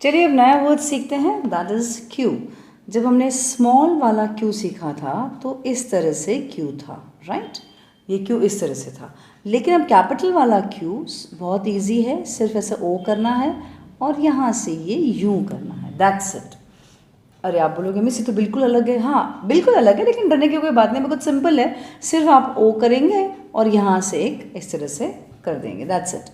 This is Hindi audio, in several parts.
चलिए अब नया वर्ड सीखते हैं, दैट इज़ क्यू। जब हमने स्मॉल वाला क्यू सीखा था तो इस तरह से क्यू था, राइट? ये क्यू इस तरह से था। लेकिन अब कैपिटल वाला क्यू बहुत इजी है, सिर्फ ऐसे ओ करना है और यहाँ से ये यू करना है, दैट्स इट। अरे आप बोलोगे मिस ये तो बिल्कुल अलग है। हाँ बिल्कुल अलग है, लेकिन डरने की कोई बात नहीं, बहुत सिंपल है। सिर्फ आप ओ करेंगे और यहाँ से एक इस तरह से कर देंगे, दैट्स इट।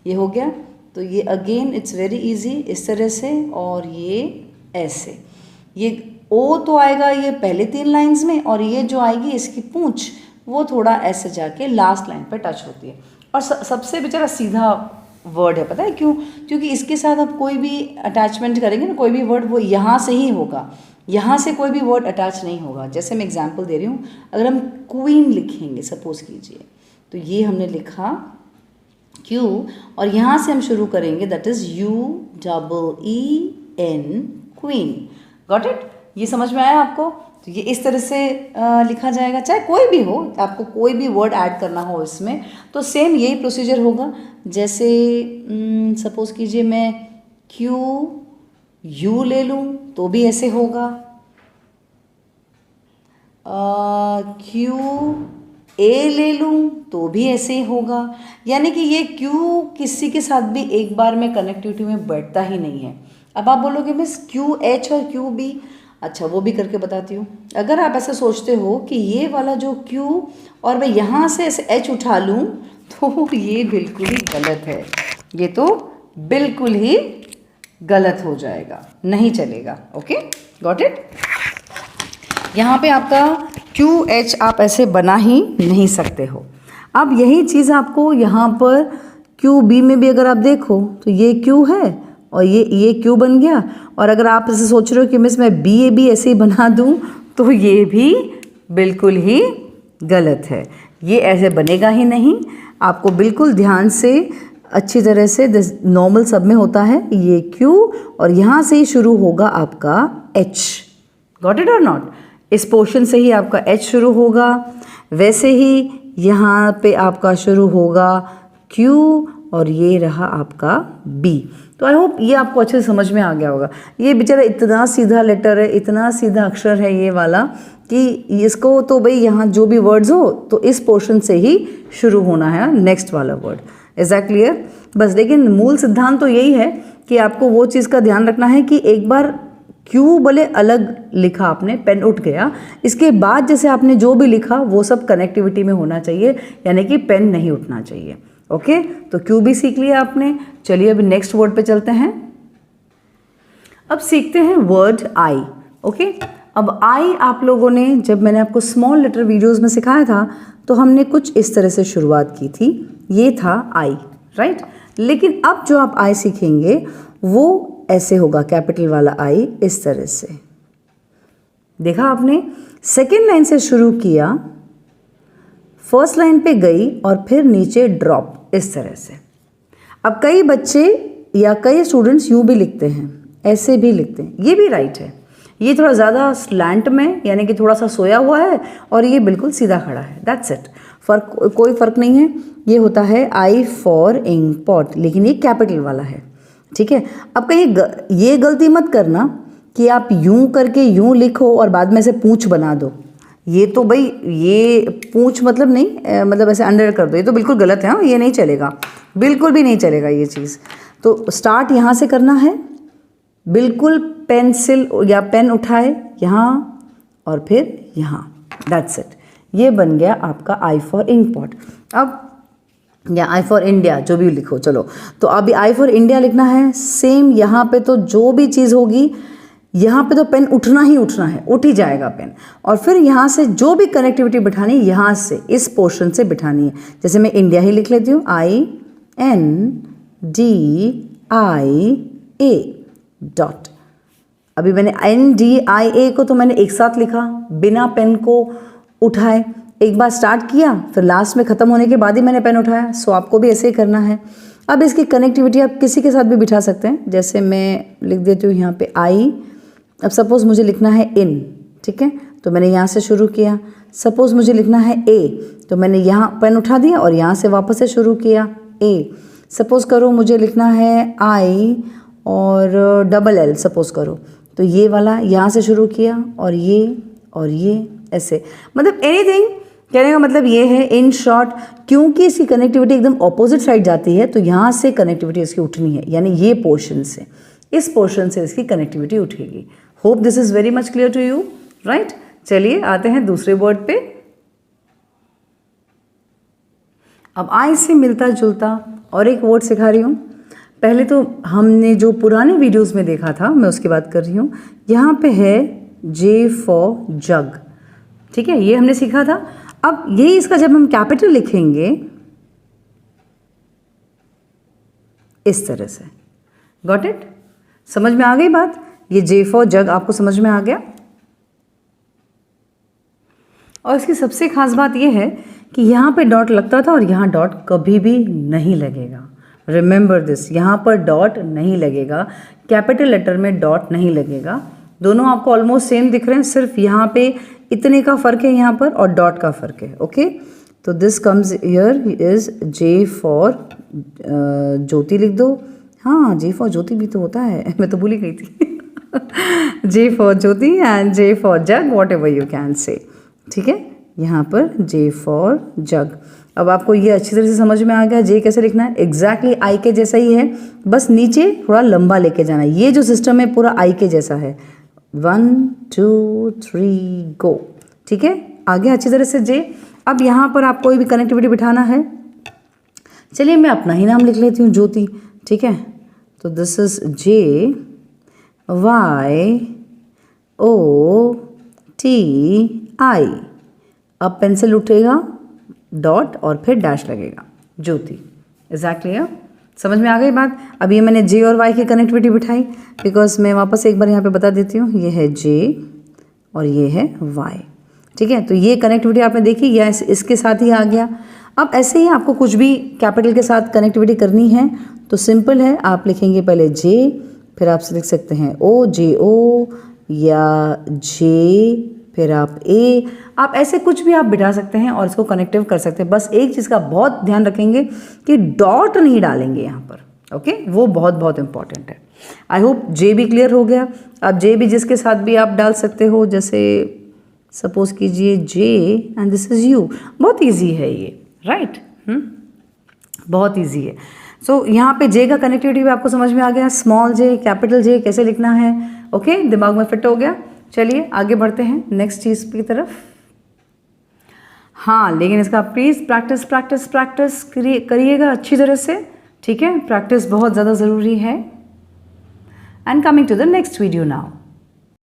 ये हो गया। तो ये अगेन इट्स वेरी इजी, इस तरह से और ये ऐसे। ये ओ तो आएगा ये पहले 3 लाइंस में, और ये जो आएगी इसकी पूंछ वो थोड़ा ऐसे जाके लास्ट लाइन पे टच होती है। और सबसे बेचारा सीधा वर्ड है, पता है क्यों? क्योंकि इसके साथ आप कोई भी अटैचमेंट करेंगे ना, कोई भी वर्ड वो यहाँ से ही होगा, यहाँ से कोई भी वर्ड अटैच नहीं होगा। जैसे मैं एग्जांपल दे रही हूँ, अगर हम क्वीन लिखेंगे सपोज कीजिए, तो ये हमने लिखा क्यू और यहाँ से हम शुरू करेंगे, that is UEEN queen. Got it? ये समझ में आया आपको? तो ये इस तरह से लिखा जाएगा, चाहे कोई भी हो, आपको कोई भी वर्ड ऐड करना हो इसमें तो सेम यही प्रोसीजर होगा। जैसे सपोज कीजिए मैं क्यू यू ले लूँ तो भी ऐसे होगा, क्यू ए ले लूँ तो भी ऐसे ही होगा। यानी कि ये क्यू किसी के साथ भी एक बार में कनेक्टिविटी में बैठता ही नहीं है। अब आप बोलोगे मिस क्यू एच और क्यू बी, अच्छा वो भी करके बताती हूँ। अगर आप ऐसे सोचते हो कि ये वाला जो क्यू और मैं यहाँ से ऐसे एच उठा लूँ तो ये बिल्कुल ही गलत है, ये तो बिल्कुल ही गलत हो जाएगा, नहीं चलेगा। Okay got it? यहाँ पे आपका क्यू एच आप ऐसे बना ही नहीं सकते हो। अब यही चीज़ आपको यहाँ पर क्यू बी में भी अगर आप देखो तो ये क्यू है और ये क्यू बन गया। और अगर आप ऐसे सोच रहे हो कि मिस मैं बी ए भी ऐसे ही बना दूँ तो ये भी बिल्कुल ही गलत है, ये ऐसे बनेगा ही नहीं। आपको बिल्कुल ध्यान से अच्छी तरह से नॉर्मल सब में होता है ये क्यू और यहाँ से ही शुरू होगा आपका एच। गॉट इट और नॉट? इस पोर्शन से ही आपका एच शुरू होगा, वैसे ही यहाँ पे आपका शुरू होगा क्यू और ये रहा आपका बी। तो आई होप ये आपको अच्छे से समझ में आ गया होगा। ये बेचारा इतना सीधा लेटर है, इतना सीधा अक्षर है ये वाला कि इसको तो भाई यहाँ जो भी वर्ड्स हो तो इस पोर्शन से ही शुरू होना है नेक्स्ट वाला वर्ड। Is that clear? बस लेकिन मूल सिद्धांत तो यही है कि आपको वो चीज़ का ध्यान रखना है कि एक बार क्यू भले अलग लिखा आपने, पेन उठ गया, इसके बाद जैसे आपने जो भी लिखा वो सब कनेक्टिविटी में होना चाहिए, यानी कि पेन नहीं उठना चाहिए। ओके तो क्यू भी सीख लिया आपने। चलिए अभी नेक्स्ट वर्ड पे चलते हैं। अब सीखते हैं वर्ड आई। ओके अब आई आप लोगों ने, जब मैंने आपको स्मॉल लेटर वीडियोस में सिखाया था तो हमने कुछ इस तरह से शुरुआत की थी, ये था आई, राइट? लेकिन अब जो आप आई सीखेंगे वो ऐसे होगा, कैपिटल वाला आई इस तरह से। देखा आपने? सेकेंड लाइन से शुरू किया, फर्स्ट लाइन पे गई और फिर नीचे ड्रॉप, इस तरह से। अब कई बच्चे या कई स्टूडेंट्स यूँ भी लिखते हैं, ऐसे भी लिखते हैं, ये भी राइट है। ये थोड़ा ज़्यादा स्लैंट में, यानी कि थोड़ा सा सोया हुआ है, और ये बिल्कुल सीधा खड़ा है, दैट्स इट। कोई फ़र्क नहीं है। ये होता है आई फॉर इंक पॉट, लेकिन ये कैपिटल वाला है, ठीक है? अब कहीं ये गलती मत करना कि आप यूं करके यूं लिखो और बाद में से पूंछ बना दो। ये तो भाई ये पूंछ मतलब नहीं, मतलब ऐसे अंडर कर दो, ये तो बिल्कुल गलत है। हाँ ये नहीं चलेगा, बिल्कुल भी नहीं चलेगा ये चीज़। तो स्टार्ट यहाँ से करना है, बिल्कुल पेंसिल या पेन उठाए यहाँ और फिर यहाँ, दैट्स इट। ये बन गया आपका आई फॉर इंक पॉट। अब या आई फॉर इंडिया, जो भी लिखो चलो। तो अभी आई फॉर इंडिया लिखना है, सेम यहाँ पे तो जो भी चीज़ होगी यहाँ पे तो पेन उठना ही उठना है, उठ ही जाएगा पेन। और फिर यहाँ से जो भी कनेक्टिविटी बिठानी है यहाँ से इस पोर्शन से बिठानी है। जैसे मैं इंडिया ही लिख लेती हूँ, INDIA डॉट। अभी मैंने NDIA को तो मैंने एक साथ लिखा बिना पेन को उठाए, एक बार स्टार्ट किया फिर लास्ट में ख़त्म होने के बाद ही मैंने पेन उठाया। सो आपको भी ऐसे ही करना है। अब इसकी कनेक्टिविटी आप किसी के साथ भी बिठा सकते हैं। जैसे मैं लिख देती हूँ यहाँ पे आई। अब सपोज़ मुझे लिखना है इन, ठीक है? तो मैंने यहाँ से शुरू किया। सपोज़ मुझे लिखना है ए, तो मैंने यहाँ पेन उठा दिया और यहाँ से वापस से शुरू किया ए। सपोज़ करो मुझे लिखना है आई और डबल एल सपोज करो, तो ये वाला यहाँ से शुरू किया और ये ऐसे, मतलब एनीथिंग। कहने का मतलब ये है इन शॉर्ट, क्योंकि इसकी कनेक्टिविटी एकदम ऑपोजिट साइड जाती है तो यहाँ से कनेक्टिविटी इसकी उठनी है, यानी ये पोर्शन से, इस पोर्शन से इसकी कनेक्टिविटी उठेगी। Hope this is very much clear to you, right. चलिए आते हैं दूसरे वर्ड पे। अब आई से मिलता जुलता और एक वर्ड सिखा रही हूँ। पहले तो हमने जो पुराने वीडियोस में देखा था, मैं उसकी बात कर रही हूँ। यहाँ पे है जे फॉर जग, ठीक है, ये हमने सीखा था। अब यही इसका जब हम कैपिटल लिखेंगे इस तरह से, गॉट इट, समझ में आ गई बात। ये जे फॉर जग आपको समझ में आ गया। और इसकी सबसे खास बात यह है कि यहाँ पे डॉट लगता था और यहाँ डॉट कभी भी नहीं लगेगा। रिमेंबर दिस, यहाँ पर डॉट नहीं लगेगा, कैपिटल लेटर में डॉट नहीं लगेगा। दोनों आपको ऑलमोस्ट सेम दिख रहे हैं, सिर्फ यहाँ पे इतने का फ़र्क है यहाँ पर और डॉट का फ़र्क है। ओके, तो this comes here is J for Jyoti लिख दो। हाँ, जे फॉर ज्योति भी तो होता है, मैं तो भूल ही गई थी। जे for Jyoti and J for jug, what ever you can say, ठीक है। यहाँ पर जे फॉर जग। अब आपको ये अच्छी तरह से समझ में आ गया जे कैसे लिखना है। एग्जैक्टली आई के जैसा ही है, बस नीचे थोड़ा लंबा लेके जाना है। ये जो सिस्टम है पूरा आई के जैसा है। 1 2 3 गो, ठीक है, आगे अच्छी तरह से जे। अब यहाँ पर आपको कोई भी कनेक्टिविटी बिठाना है। चलिए मैं अपना ही नाम लिख लेती हूँ, ज्योति, ठीक है। तो this is J Y O T I. अब पेंसिल उठेगा, डॉट और फिर डैश लगेगा, ज्योति। एग्जैक्टली, समझ में आ गई बात। अब ये मैंने जे और वाई की कनेक्टिविटी बिठाई, बिकॉज मैं वापस एक बार यहाँ पे बता देती हूँ। ये है जे और ये है वाई, ठीक है। तो ये कनेक्टिविटी आपने देखी, या इसके साथ ही आ गया। अब ऐसे ही आपको कुछ भी कैपिटल के साथ कनेक्टिविटी करनी है तो सिंपल है, आप लिखेंगे पहले जे, फिर आप लिख सकते हैं ओ जे ओ, या जे फिर आप ए, आप ऐसे कुछ भी आप बिठा सकते हैं और इसको कनेक्टिव कर सकते हैं। बस एक चीज़ का बहुत ध्यान रखेंगे कि डॉट नहीं डालेंगे यहाँ पर, ओके, वो बहुत बहुत इंपॉर्टेंट है। आई होप जे भी क्लियर हो गया। अब जे भी जिसके साथ भी आप डाल सकते हो, जैसे सपोज कीजिए जे एंड दिस इज यू। बहुत ईजी है ये, राइट, बहुत ईजी है। सो यहाँ पे जे का कनेक्टिविटी भी आपको समझ में आ गया। स्मॉल जे, कैपिटल जे कैसे लिखना है, ओके, दिमाग में फिट हो गया। चलिए आगे बढ़ते हैं नेक्स्ट चीज़ की तरफ। हाँ, लेकिन इसका प्लीज़ प्रैक्टिस प्रैक्टिस प्रैक्टिस करिएगा अच्छी तरह से, ठीक है। प्रैक्टिस बहुत ज़्यादा ज़रूरी है। And coming to the next video now.